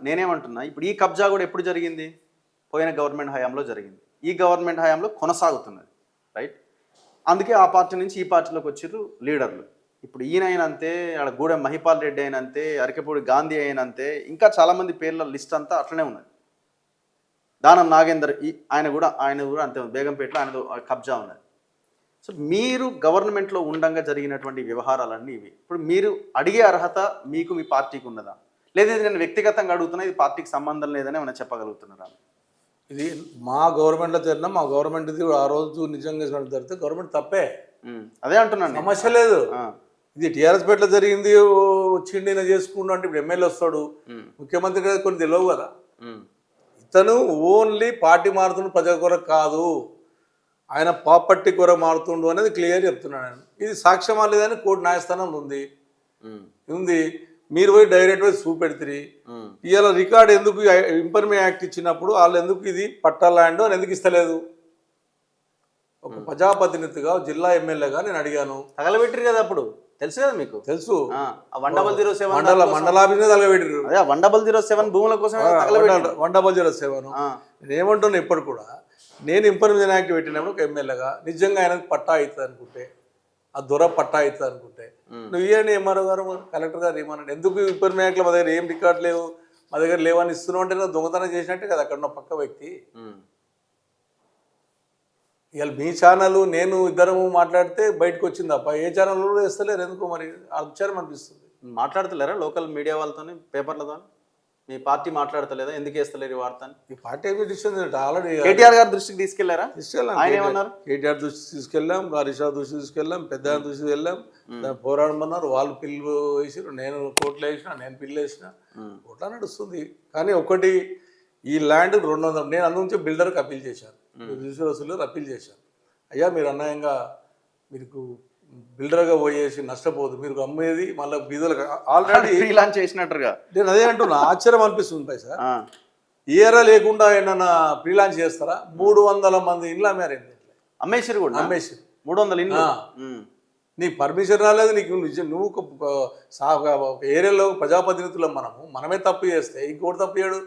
నేనేమంటున్నా ఇప్పుడు ఈ కబ్జా కూడా ఎప్పుడు జరిగింది? పోయిన గవర్నమెంట్ హయాంలో జరిగింది. ఈ గవర్నమెంట్ హయాంలో కొనసాగుతున్నది, రైట్? అందుకే ఆ పార్టీ నుంచి ఈ పార్టీలోకి వచ్చిర్రు లీడర్లు. ఇప్పుడు ఈయన అయినంతే, ఆడ గూడెం మహిపాల్ రెడ్డి అయినంతే, అరకెపూడి గాంధీ అయినంతే, ఇంకా చాలామంది పేర్ల లిస్ట్ అంతా అట్లనే ఉన్నది. దానం నాగేందర్ ఆయన కూడా అంతే, బేగంపేటలో ఆయన కబ్జా ఉన్నది. సో మీరు గవర్నమెంట్లో ఉండంగా జరిగినటువంటి వ్యవహారాలన్నీ ఇవి. ఇప్పుడు మీరు అడిగే అర్హత మీకు మీ పార్టీకి ఉన్నదా, లేదా ఇది నేను వ్యక్తిగతంగా అడుగుతున్నా, ఇది పార్టీకి సంబంధం లేదని ఏమైనా చెప్పగలుగుతున్నారా? ఇది మా గవర్నమెంట్లో జరిగినా మా గవర్నమెంట్ ఆ రోజు నిజంగా జరిగితే గవర్నమెంట్ తప్పే, అదే అంటున్నాను, సమస్య లేదు. ఇది టీఆర్ఎస్ పేటలో జరిగింది, వచ్చిండి చేసుకుంటూ అంటే ఇప్పుడు ఎమ్మెల్యే వస్తాడు, ముఖ్యమంత్రి కదా, కొన్ని తెలియవు కదా. ఇతను ఓన్లీ పార్టీ మారుతుండు, ప్రజల కొరకు కాదు, ఆయన ప్రాపర్టీ కొరకు మారుతుండు అనేది క్లియర్ చెప్తున్నాను నేను. ఇది సాక్ష్యమా లేదని కోర్టు న్యాయస్థానంలో ఉంది. మీరు పోయి డైరెక్ట్ పోయి చూపెడుతుంది. ఇవాళ రికార్డు ఎందుకు ఇంపర్మే యాక్ట్ ఇచ్చినప్పుడు వాళ్ళు ఎందుకు ఇది పట్టా ల్యాండ్ అని ఎందుకు ఇస్తలేదు? ఒక ప్రజాప్రతినిధిగా జిల్లా ఎమ్మెల్యేగా నేను అడిగాను. తగలబెట్టిరు కదా, అప్పుడు తెలుసు కదా మీకు, తెలుసు. 1007 మండలాభినే తగలబెట్టిరు. 1007 భూముల కోసం 1007. నేను ఏమంటున్నా, ఇప్పుడు కూడా నేను ఇంపర్మేషన్ యాక్ట్ పెట్టినప్పుడు ఒక ఎమ్మెల్యేగా నిజంగా ఆయనకు పట్టా అవుతుంది అనుకుంటే, ఆ దొర పట్టా అవుతుంది అనుకుంటే, నువ్వు ఇవ్వండి ఎంఆర్ఓ గారు, కలెక్టర్ గారు ఏమన్నాడు, ఎందుకు ఇంపర్మేషన్ యాక్ట్లో మా దగ్గర ఏం రికార్డు లేవు, మా దగ్గర లేవని ఇస్తున్నావు అంటే దొంగతనం చేసినట్టే కదా అక్కడ ఉన్న పక్క వ్యక్తి. ఇవాళ మీ ఛానల్ నేను ఇద్దరము మాట్లాడితే బయటకు వచ్చింది తప్ప ఏ ఛానల్ కూడా వేస్తలేరు, ఎందుకో మరి ఆశ్చర్యం అనిపిస్తుంది. మాట్లాడతలేరా లోకల్ మీడియా వాళ్ళతో, పేపర్లతో? మీ పార్టీ మాట్లాడతలేదా, ఎందుకు వేస్తలేరు ఈ వార్తని? ఈ పార్టీ ఏమి డిసిషన్ ఆల్రెడీ కేటీఆర్ గారి దృష్టికి తీసుకెళ్లారా? తీసుకెళ్ళాం. ఆయన ఏమన్నారు? కేటీఆర్ దృష్టికి తీసుకెళ్ళాం, హరీష్ రావు దృష్టికి తీసుకెళ్ళాం, పెద్ద దృష్టికి వెళ్ళాం. దాన్ని పోరాడమన్నారు, వాళ్ళు పిల్లు వేసారు, నేను కోర్టులో వేసిన, నేను పిల్లు వేసిన, కోట్లా నడుస్తుంది. కానీ ఒకటి, ఈ ల్యాండ్ 200, నేను అందుంచి బిల్డర్కి అప్పీల్ చేశాను, రిజిస్టర్ అప్పీల్ చేశాను. అయ్యా మీరు అన్యాయంగా మీకు బిల్డర్గా పోయేసి నష్టపోదు, మీరు అమ్మేది మళ్ళీ బీదలకు ఆల్రెడీ లాంచ్ చేసినట్టుగా. నేను అదే అంటున్నా, ఆశ్చర్యం అనిపిస్తుంది పై సార్. ఏరా లేకుండా ఏమన్నా ప్రీ లాంచ్ చేస్తారా? 300 మంది ఇండ్లు అమ్మారు, అమ్మేసారు కూడా, అమ్మేసారు 300 ఇండ్లు. నీ పర్మిషన్ రాలేదు, నీకు నువ్వు ఒక ఏరియాలో ప్రజాప్రతినిధులు మనమే తప్పు చేస్తే ఇంకోటి తప్పు చేయడు.